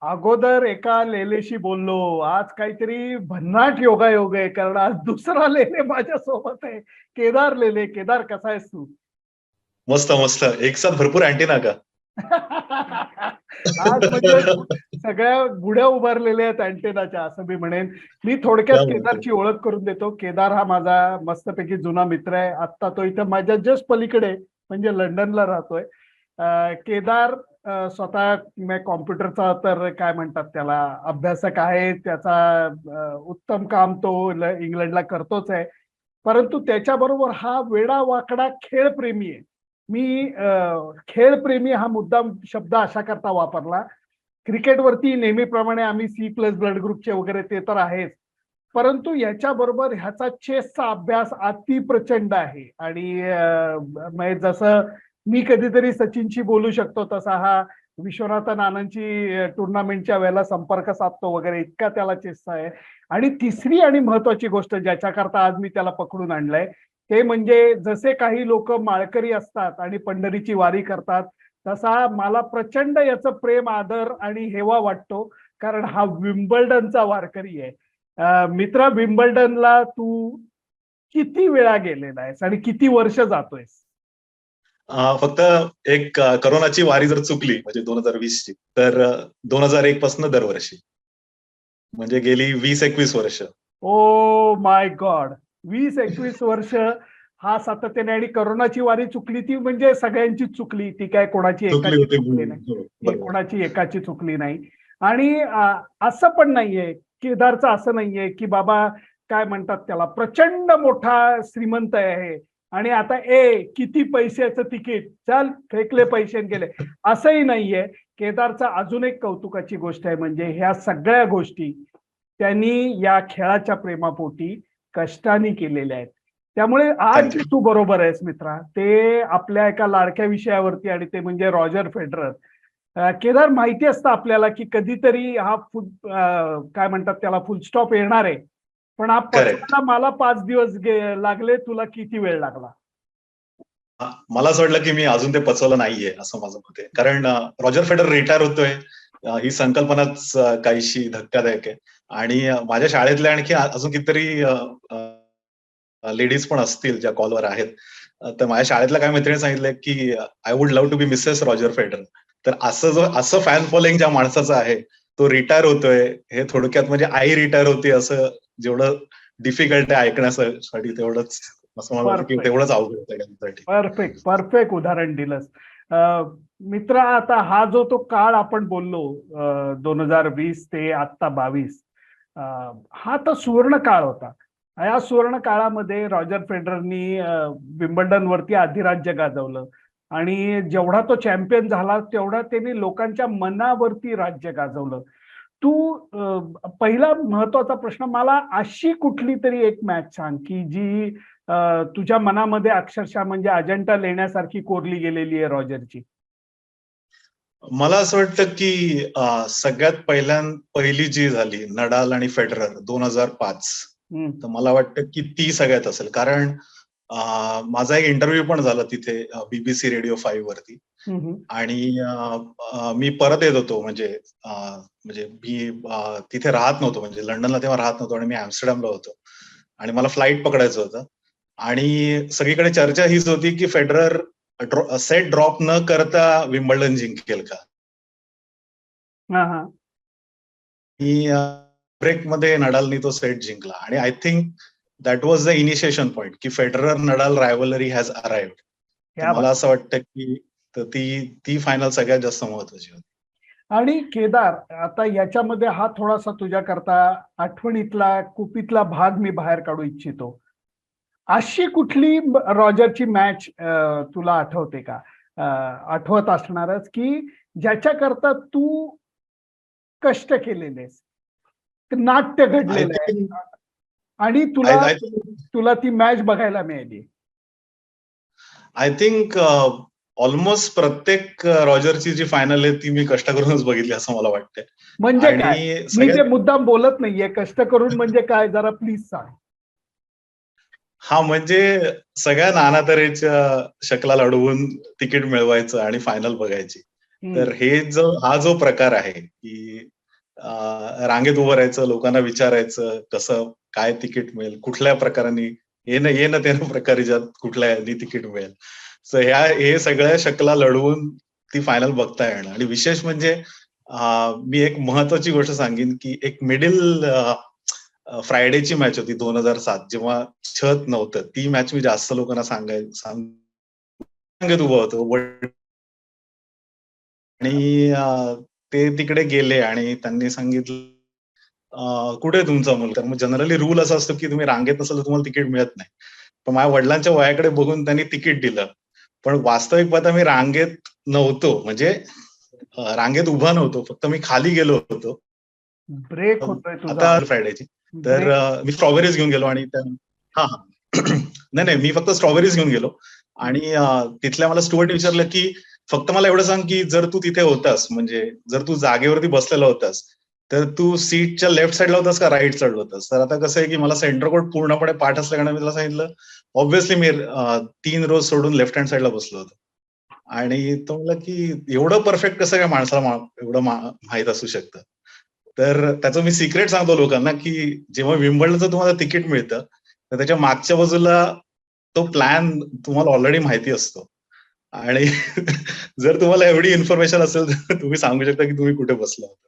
अगोदर एका लेलेशी बोललो. आज काहीतरी भन्नाट योगायोग आहे, कारण आज दुसरा लेले माझ्या सोबत आहे. केदार लेले. केदार, कसा आहेस तू? मस्त मस्त. एक साथ भरपूर अँटीना का? आज म्हणजे सगळ्या गुढ्या उभारलेल्या आहेत अँटेनाच्या, असं मी म्हणेन. मी थोडक्यात क्या बोलतोय? केदारची ओळख करून देतो. केदार हा माझा मस्तपैकी जुना मित्र आहे. आत्ता तो इथं माझ्या जस्ट पलीकडे म्हणजे लंडनला राहतोय. केदार स्वतः मी कॉम्प्युटरचा तर काय म्हणतात त्याला अभ्यासक आहे. त्याचा उत्तम काम तो इंग्लंडला करतोच आहे. परंतु त्याच्याबरोबर हा वेडा वाकडा खेळप्रेमी आहे. मी खेळप्रेमी हा मुद्दाम शब्द अशा करता वापरला. क्रिकेटवरती नेहमीप्रमाणे आम्ही सी प्लस ब्लड ग्रुपचे वगैरे ते तर आहेच, परंतु याच्याबरोबर ह्याचा चेसचा अभ्यास अति प्रचंड आहे. आणि म्हणजे जसं मी कधीतरी सचिनशी बोलू शकतो, तसा हा विश्वनाथन आनंदची टुर्नामेंटच्या वेळेला संपर्क साधतो वगैरे, इतका त्याला चेसचा आहे. आणि तिसरी आणि महत्वाची गोष्ट ज्याच्याकरता आज मी त्याला पकडून आणलंय, ते म्हणजे जसे काही लोक माळकरी असतात आणि पंढरीची वारी करतात, तसा मला प्रचंड याचं प्रेम, आदर आणि हेवा वाटतो, कारण हा विम्बल्डनचा वारकरी आहे. मित्रा, विम्बल्डनला तू किती वेळा गेलेला आहेस आणि किती वर्ष जातोयस? फक्त एक करोनाची वारी जर चुकली म्हणजे 2020ची, तर 2001 पासून दरवर्षी, म्हणजे गेली 20-21 वर्ष. ओ माय गॉड, 20-21 वर्ष हा सातत्याने. आणि करोनाची वारी चुकली ती म्हणजे सगळ्यांची चुकली, ती काय कोणाची चुकली एकाची होती. चुकली नाही. हो, ती बरोबर. कोणाची एकाची चुकली नाही. आणि असं पण नाहीये, केदारचं असं नाहीये की बाबा काय म्हणतात त्याला प्रचंड मोठा श्रीमंत आहे आणि आता किती पैशाचं तिकीट, चल फेकले पैसे आणि गेले, असंही नाहीये. केदारचा अजून एक कौतुकाची गोष्ट आहे, म्हणजे ह्या सगळ्या गोष्टी त्यांनी या खेळाच्या प्रेमापोटी कष्टाने केलेल्या आहेत. त्यामुळे आज Thank you. तू बरोबर आहेस मित्रा, ते आपल्या एका लाडक्या विषयावरती, आणि ते म्हणजे रॉजर फेडरर. केदार, माहिती असतं आपल्याला की कधीतरी हा काय म्हणतात त्याला फुल स्टॉप येणार आहे, पण हा करेक्ट. पचवायला मला 5 दिवस लागले, तुला किती वेळ लागला? मला असं वाटलं की मी अजून ते पचवलं नाहीये, असं माझं मत आहे. कारण रॉजर फेडरर रिटायर होतोय ही संकल्पनाच काहीशी धक्कादायक आहे. आणि माझ्या शाळेतल्या आणखी अजून कितीतरी लेडीज पण असतील ज्या कॉलवर आहेत. तर माझ्या शाळेतल्या काही मैत्रिणी सांगितलंय की I would love to be Mrs Roger Federer. तर असं फॅन फॉलोइंग ज्या माणसाचं आहे, तो रिटायर होतोय, हे थोडक्यात म्हणजे आई रिटायर होती असं जेवढं डिफिकल्ट आहे ऐकण्यासाठी, तेवढंच असं मला वाटतं की परफेक्ट, तेवढंच अवघड होतं त्यांच्यासाठी. परफेक्ट, परफेक्ट उदाहरण दिलंस. मित्रा, आता हा जो तो काळ आपण बोललो, 2020 ते आता 22, हा तर सुवर्ण काळ होता. या सुवर्ण काळामध्ये रॉजर फेडररनी विम्बल्डन वरती अधिराज्य गाजवलं, आणि जेवढा तो चॅम्पियन झाला तेवढा त्यांनी लोकांच्या मनावरती राज्य गाजवलं. तू पहिला महत्वाचा प्रश्न, मला अशी कुठली तरी एक मॅच सांग की जी तुझ्या मनामध्ये अक्षरशः म्हणजे अजंठा लेण्यासारखी कोरली गेलेली आहे रॉजरची. मला असं वाटतं की सगळ्यात पहिली जी झाली नडाल आणि फेडरर 2005, तर मला वाटतं की ती सगळ्यात असेल. कारण माझा एक इंटरव्ह्यू पण झाला तिथे BBC रेडिओ 5 वरती. आणि मी परत येत होतो, म्हणजे मी तिथे राहत नव्हतो, म्हणजे लंडनला तेव्हा राहत नव्हतो आणि मी ऍम्स्टरडॅमला होतो आणि मला फ्लाईट पकडायचं होतं. आणि सगळीकडे चर्चा हीच होती की फेडरर सेट ड्रॉप न करता विम्बल्डन जिंकेल का. ही ब्रेकमध्ये नडालनी तो सेट जिंकला आणि I think that was the initiation point की Federer Nadal rivalry has arrived. मला असं वाटतं की ती फायनल सगळ्यात जास्त महत्वाची होती. आणि केदार, आता याच्यामध्ये हा थोडासा तुझ्या करता आठवणीतला कुपीतला भाग मी बाहेर काढू इच्छितो. अशी कुठली रॉजरची मॅच तुला आठवते का? आठवत असणारच की ज्याच्याकरता तू कष्ट केलेलेस, नाट्य घडलेलं आहे आणि तुला ती मॅच बघायला मिळाली. आय थिंक ऑलमोस्ट प्रत्येक रॉजरची जी फायनल आहे ती मी कष्ट करूनच बघितली असं मला वाटतंय. म्हणजे काय, मी ते मुद्दाम बोलत नाहीये कष्ट करून म्हणजे काय, जरा प्लीज सांग. हा, म्हणजे सगळ्या नाना तऱ्हेच्या शकला लढवून तिकीट मिळवायचं आणि फायनल बघायची. तर हा जो प्रकार आहे की रांगेत उभं राहायचं, लोकांना विचारायचं कसं काय तिकीट मिळेल, कुठल्या प्रकाराने येणं त्यानं प्रकारे ज्यात कुठल्या तिकीट मिळेल. सो हे सगळ्या शकला लढवून ती फायनल बघता येणं. आणि विशेष म्हणजे मी एक महत्वाची गोष्ट सांगेन की एक मिडल फ्रायडेची मॅच होती 2007, जेव्हा छत नव्हतं. ती मॅच मी जास्त लोकांना सांगत उभं होतो. आणि ते तिकडे गेले आणि त्यांनी सांगितलं कुठे तुमचा मुलगा? मग जनरली रूल असा असतो की तुम्ही रांगेत नसाल तर तुम्हाला तिकीट मिळत नाही. पण माझ्या वडिलांच्या वयाकडे बघून त्यांनी तिकीट दिलं. पण वास्तविक पाहता मी रांगेत नव्हतो, म्हणजे रांगेत उभा नव्हतो, फक्त मी खाली गेलो होतो. ब्रेक होतोय तुझा. आता फ्रायडेची तर मी स्ट्रॉबेरीज घेऊन गेलो आणि हा नाही, मी फक्त स्ट्रॉबेरीज घेऊन गेलो आणि तिथल्या मला स्टुअर्ट विचारलं की फक्त मला एवढं सांग की जर तू तिथे होतास, म्हणजे जर तू जागेवरती बसलेला होतास, तर तू सीटच्या लेफ्ट साईडला होतास का राईट साईडला होतास? तर आता कसं आहे की मला सेंटर कोर्ट पूर्णपणे पाठ असल्याने मी त्याला सांगितलं ऑब्व्हियसली मी 3 रोज सोडून लेफ्ट हँड साईडला बसलो होतो. आणि तो म्हणला की एवढं परफेक्ट कसं काय माणसाला एवढं माहित असू शकतं. तर त्याचं मी सिक्रेट सांगतो लोकांना की जेव्हा विम्बल्डनचं तुम्हाला तिकीट मिळतं तर त्याच्या मागच्या बाजूला तो प्लॅन तुम्हाला ऑलरेडी माहिती असतो. आणि जर तुम्हाला एवढी इन्फॉर्मेशन असेल तर तुम्ही सांगू शकता की तुम्ही कुठे बसला होता.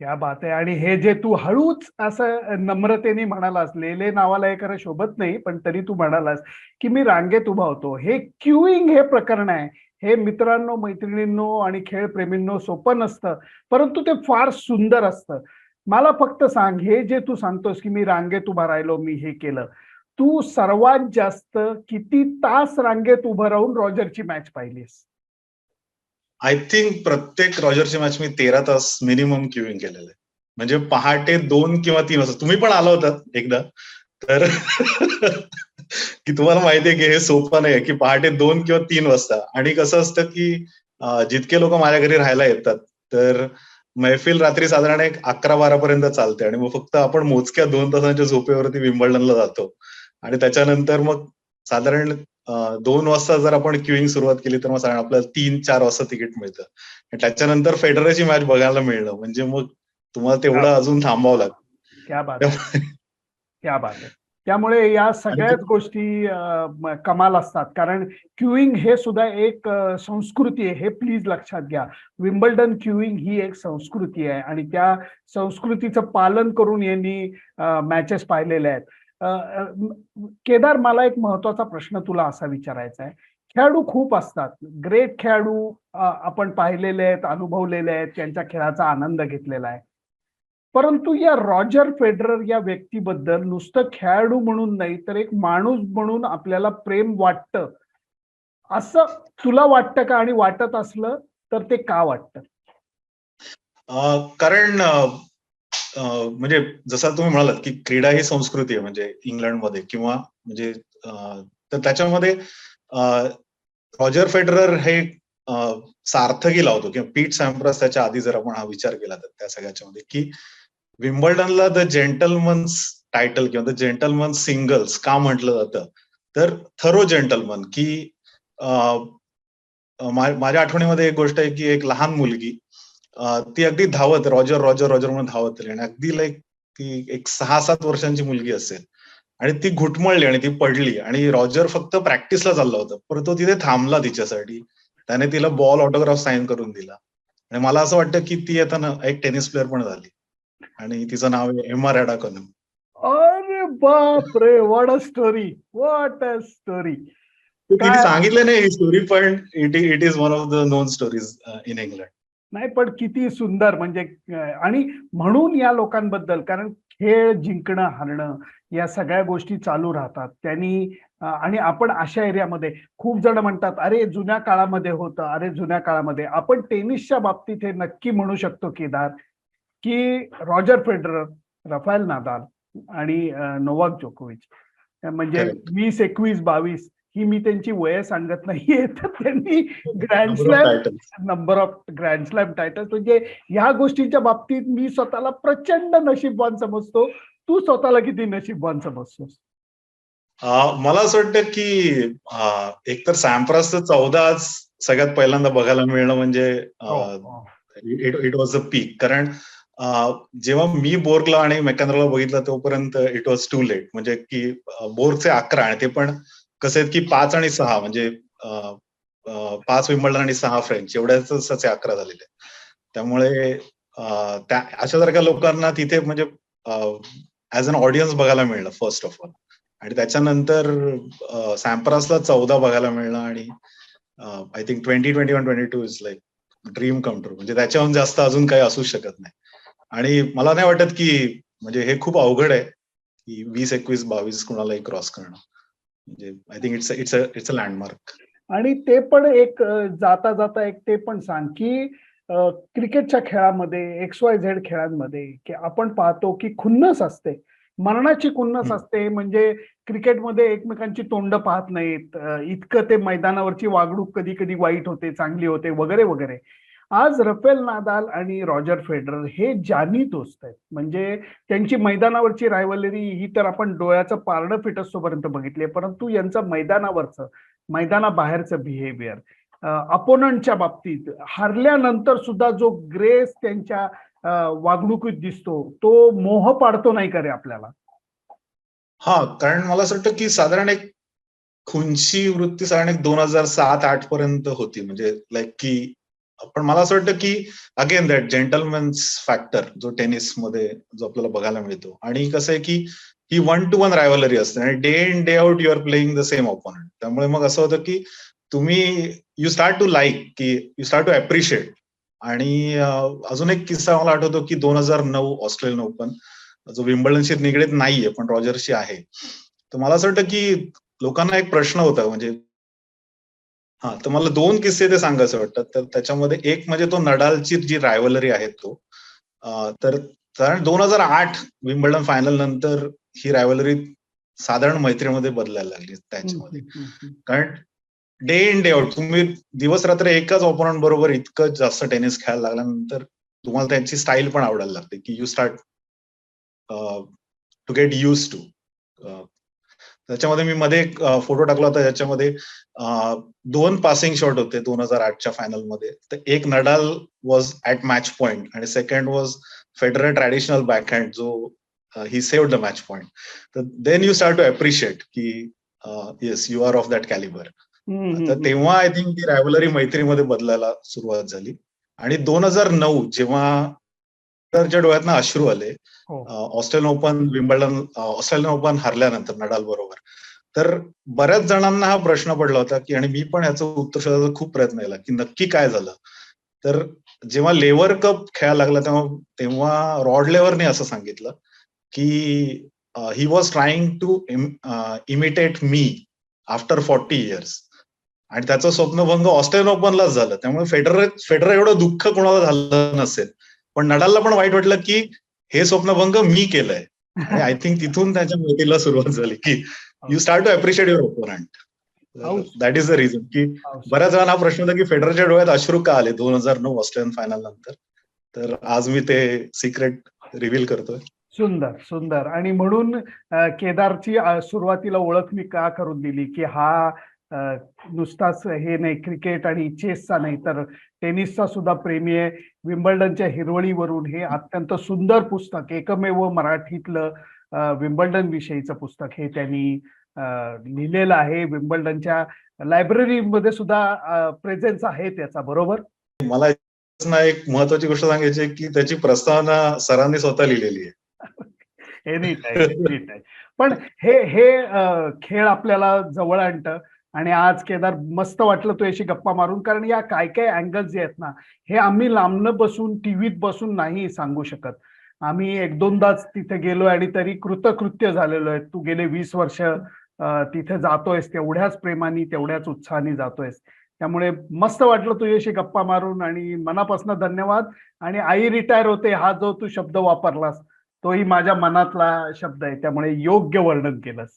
क्या बात आहे. आणि हे जे तू हळूच असं नम्रतेने म्हणालास, लेले नावाला हे खरं शोभत नाही, पण तरी तू म्हणालास की मी रांगेत उभा होतो. हे क्यूइंग हे प्रकरण आहे. हे मित्रांनो, मैत्रिणींनो आणि खेळप्रेमींनो सोपं नसतं, परंतु ते फार सुंदर असतं. मला फक्त सांग, हे जे तू सांगतोस की मी रांगेत उभा राहिलो, मी हे केलं, तू सर्वात जास्त किती तास रांगेत उभं राहून रॉजरची मॅच पाहिलीस? आय थिंक प्रत्येक रॉजरची मॅच मी 13 तास मिनिमम क्युइंग केलेलं आहे. म्हणजे पहाटे 2 किंवा 3 वाजता. तुम्ही पण आला होता एकदा. तर की तुम्हाला माहितीये की हे सोपं नाही की पहाटे 2 किंवा 3 वाजता. आणि कसं असतं की जितके लोक माझ्या घरी राहायला येतात, तर मैफिल रात्री साधारण एक 11-12 पर्यंत चालते आणि मग फक्त आपण मोजक्या 2 तासांच्या झोपेवरती विम्बल्डनला जातो. आणि त्याच्यानंतर मग साधारण 2 वाजता जर आपण क्युइंग सुरुवात केली तर मग आपल्याला 3-4 वाजता तिकीट मिळतं. आणि त्याच्यानंतर फेडररची मॅच बघायला मिळणं म्हणजे मग तुम्हाला तेवढं अजून थांबावं लागतं. क्या बात आहे. क्या बात आहे. त्यामुळे या सगळ्याच गोष्टी कमाल असतात, कारण क्यूइंग हे सुद्धा एक संस्कृती आहे, हे प्लीज लक्षात घ्या. विम्बल्डन क्यूइंग ही एक संस्कृती आहे आणि त्या संस्कृतीचं पालन करून यांनी मॅचेस पाहिलेल्या आहेत. केदार, मला एक महत्वाचा प्रश्न तुला असा विचारायचा आहे. खेळाडू खूप असतात, ग्रेट खेळाडू आपण पाहिलेले आहेत, अनुभवलेले आहेत, त्यांच्या खेळाचा आनंद घेतलेला आहे. परंतु या रॉजर फेडरर या व्यक्तीबद्दल नुसतं खेळाडू म्हणून नाही, तर एक माणूस म्हणून आपल्याला प्रेम वाटतं, असं तुला वाटतं का? आणि वाटत असलं तर ते का वाटतं? कारण म्हणजे जसं तुम्ही म्हणालात की क्रीडा ही संस्कृती आहे, म्हणजे इंग्लंडमध्ये किंवा म्हणजे तर त्याच्यामध्ये रॉजर फेडरर हे सार्थकी लावतो किंवा पीट सॅम्प्रास त्याच्या आधी जर आपण हा विचार केला तर त्या सगळ्याच्या मध्ये की विम्बल्डनला द जेंटलमन्स टायटल किंवा द जेंटलमन सिंगल्स का म्हटलं जातं, तर थरो जेंटलमन की माझ्या आठवणीमध्ये एक गोष्ट आहे की एक लहान मुलगी ती अगदी धावत रॉजर रॉजर रॉजर म्हणून धावत आली आणि अगदी लाईक ती एक 6-7 वर्षांची मुलगी असेल आणि ती घुटमळली आणि ती पडली आणि रॉजर फक्त प्रॅक्टिसला चालला होता, पण तो तिथे थांबला तिच्यासाठी. त्याने तिला बॉल ऑटोग्राफ साईन करून दिला. आणि मला असं वाटतं की ती आता एक टेनिस प्लेअर पण झाली आणि तिचं नाव आहे एम्मा रॅडाकोनम. अरे बाप रे, what a story, what a story. तिने सांगितलं नाही ही स्टोरी, पण it is one of the known stories in England. नाही, पण किती सुंदर. म्हणजे आणि म्हणून या लोकांबद्दल, कारण खेळ जिंकणं हारणं या सगळ्या गोष्टी चालू राहतात त्यांनी. आणि आपण अशा एरियामध्ये खूप जण म्हणतात अरे जुन्या काळामध्ये होतं, अरे जुन्या काळामध्ये. आपण टेनिसच्या बाबतीत हे नक्की म्हणू शकतो केदार की रॉजर फेडरर, रफायल नादाल आणि नोवाक जोकोविच, म्हणजे 20, 21, 22 ही मी त्यांची वय सांगत नाहीये, तर त्यांनी grand slam, number of grand slam titles, म्हणजे ह्या गोष्टींच्या बाबतीत मी स्वतःला प्रचंड नशीबवान समजतो. तू स्वतःला किती नशीबवान समजतोस? मला असं वाटतं की एकतर सॅम्प्रासचं 14 सगळ्यात पहिल्यांदा बघायला मिळणं म्हणजे इट वॉज अ पीक. कारण जेव्हा मी बोर्गला आणि मॅकॅनरला बघितलं तोपर्यंत इट वॉज टू लेट. म्हणजे की बोर्गचे 11 आणि ते पण कसे आहेत की 5 आणि 6 म्हणजे 5 विम्बल्डन आणि 6 फ्रेंच एवढ्याच 11 झालेले. त्यामुळे त्या अशासारख्या लोकांना तिथे म्हणजे ऍज अन ऑडियन्स बघायला मिळलं फर्स्ट ऑफ ऑल. आणि त्याच्यानंतर सॅम्प्रासला 14 बघायला मिळलं आणि I think 2021-22 is like dream come true. म्हणजे त्याच्याहून जास्त अजून काही असू शकत नाही. आणि मला नाही वाटत की म्हणजे हे खूप अवघड आहे की 20, 21, 22 कुणालाही क्रॉस करणं. म्हणजे I think it's a landmark. आणि ते पण एक जाता जाता एक ते पण सांग की क्रिकेटच्या खेळामध्ये XYZ खेळांमध्ये की आपण पाहतो की खुन्नस असते, मरणाची खुन्नस असते. म्हणजे क्रिकेटमध्ये एकमेकांची तोंड पाहत नाहीत, इतकं ते मैदानावरची वागणूक कधी कधी वाईट होते, चांगली होते वगैरे वगैरे. आज रफेल नादाल आणि रॉजर फेडरर हे जानी दोस्त आहेत. म्हणजे त्यांची मैदानावरची रायव्हलरी ही तर आपण डोळ्याचं पारडं फिटस्तोपर्यंत बघितली, परंतु यांचं मैदानाबाहेरचं बिहेवियर, अपोनंटच्या बाबतीत हारल्यानंतर सुद्धा जो ग्रेस त्यांच्या वागणुकीत दिसतो, तो मोह पाडतो नाही का रे आपल्याला? कारण मला असं वाटतं की साधारण एक खुनची वृत्ती साधारण एक 2007-8 पर्यंत होती. म्हणजे लाईक की पण मला असं वाटतं की अगेन दॅट जेंटलमॅन्स फॅक्टर जो टेनिसमध्ये जो आपल्याला बघायला मिळतो. आणि कसं आहे की ही 1-to-1 रायव्हलरी असते आणि day in day out you are playing the same opponent. त्यामुळे मग असं होतं की तुम्ही यू स्टार्ट टू लाईक की यू स्टार्ट टू अप्रिशिएट. आणि अजून एक किस्सा मला आठवतो की 2009 ऑस्ट्रेलियन ओपन जो विम्बल्डनशी निगडीत नाहीये पण रॉजरशी आहे. तर मला असं वाटतं की लोकांना एक प्रश्न होता म्हणजे तर मला 2 किस्से ते सांगायचे वाटतात. तर त्याच्यामध्ये एक म्हणजे तो नडालची जी रायव्हलरी आहे तो. तर साधारण 2008 विम्बल्डन फायनल नंतर ही रायव्हलरी साधारण मैत्रीमध्ये बदलायला लागली त्यांच्यामध्ये. कारण डे इन डे आउट तुम्ही दिवस रात्र एकाच ऑपोनंट बरोबर इतकं जास्त टेनिस खेळायला लागल्यानंतर तुम्हाला त्यांची स्टाईल पण आवडायला लागते की you start to get use to. त्याच्यामध्ये मी मध्ये एक फोटो टाकला होता ज्याच्यामध्ये 2 पासिंग शॉट होते 2008च्या फायनलमध्ये. तर एक Nadal was at match point आणि second was Federer traditional backhand जो he saved the match point. तर then you start to appreciate की yes you are of that calibre. तर तेव्हा आय थिंक ती रायव्हलरी मैत्रीमध्ये बदलायला सुरुवात झाली. आणि 2009 जेव्हा फेडररच्या डोळ्यातनं अश्रू आले ऑस्ट्रेलियन ओपन हरल्यानंतर नडाल बरोबर. तर बऱ्याच जणांना हा प्रश्न पडला होता की आणि मी पण याचं उत्तर शोधायचा खूप प्रयत्न केला की नक्की काय झालं. तर जेव्हा लेव्हर कप खेळायला लागला तेव्हा रॉड लेव्हरने असं सांगितलं की he was trying to imitate me after 40 years. आणि त्याचं स्वप्नभंग ऑस्ट्रेलियन ओपनलाच झालं. त्यामुळे फेडरर एवढं दुःख कोणाला झालं नसेल, पण नडालला पण वाईट वाटलं की हे स्वप्नभंग मी केलंय. आणि आय थिंक तिथून त्याच्या भेटीला सुरुवात झाली की you start to appreciate your opponent. That is the reason की बऱ्याच जणांना हा प्रश्न होता की फेडररच्या डोळ्यात अश्रू का आले 2009 ऑस्ट्रेलियन फायनल नंतर. तर आज मी ते सिक्रेट रिव्हील करतोय. सुंदर सुंदर. आणि म्हणून केदारची सुरुवातीला ओळख मी का करून दिली की हा नुसताच हे नाही, क्रिकेट आणि चेसचा नाही तर टेनिसचा सुद्धा प्रेमी आहे. विम्बल्डनच्या हिरवळीवरून हे अत्यंत सुंदर पुस्तक, एकमेव मराठीतलं विम्बल्डन विषयीचं पुस्तक हे त्यांनी लिहिलेलं आहे. विम्बल्डनच्या लायब्ररीमध्ये सुद्धा प्रेझेन्स आहे त्याचा, बरोबर? मला एक महत्वाची गोष्ट सांगायची की त्याची प्रस्तावना सरांनी स्वतः लिहिलेली आहे. Any time. पण हे हे खेळ आपल्याला जवळ आणतं. आणि आज केदार मस्त वाटलं तुझ्याशी गप्पा मारून, कारण या काय काय अँगल्स जे आहेत ना, हे आम्ही लांबनं बसून टीव्हीत बसून नाही सांगू शकत. आम्ही 1-2दाच तिथे गेलोय आणि तरी कृतकृत्य झालेलो आहे. तू गेले 20 वर्ष तिथे जातोयस, तेवढ्याच प्रेमाने तेवढ्याच उत्साहाने जातोयस. त्यामुळे मस्त वाटलं तुझ्याशी गप्पा मारून आणि मनापासून धन्यवाद. आणि आई रिटायर होते हा जो तू शब्द वापरलास तोही माझ्या मनातला शब्द आहे, त्यामुळे योग्य वर्णन केलंस.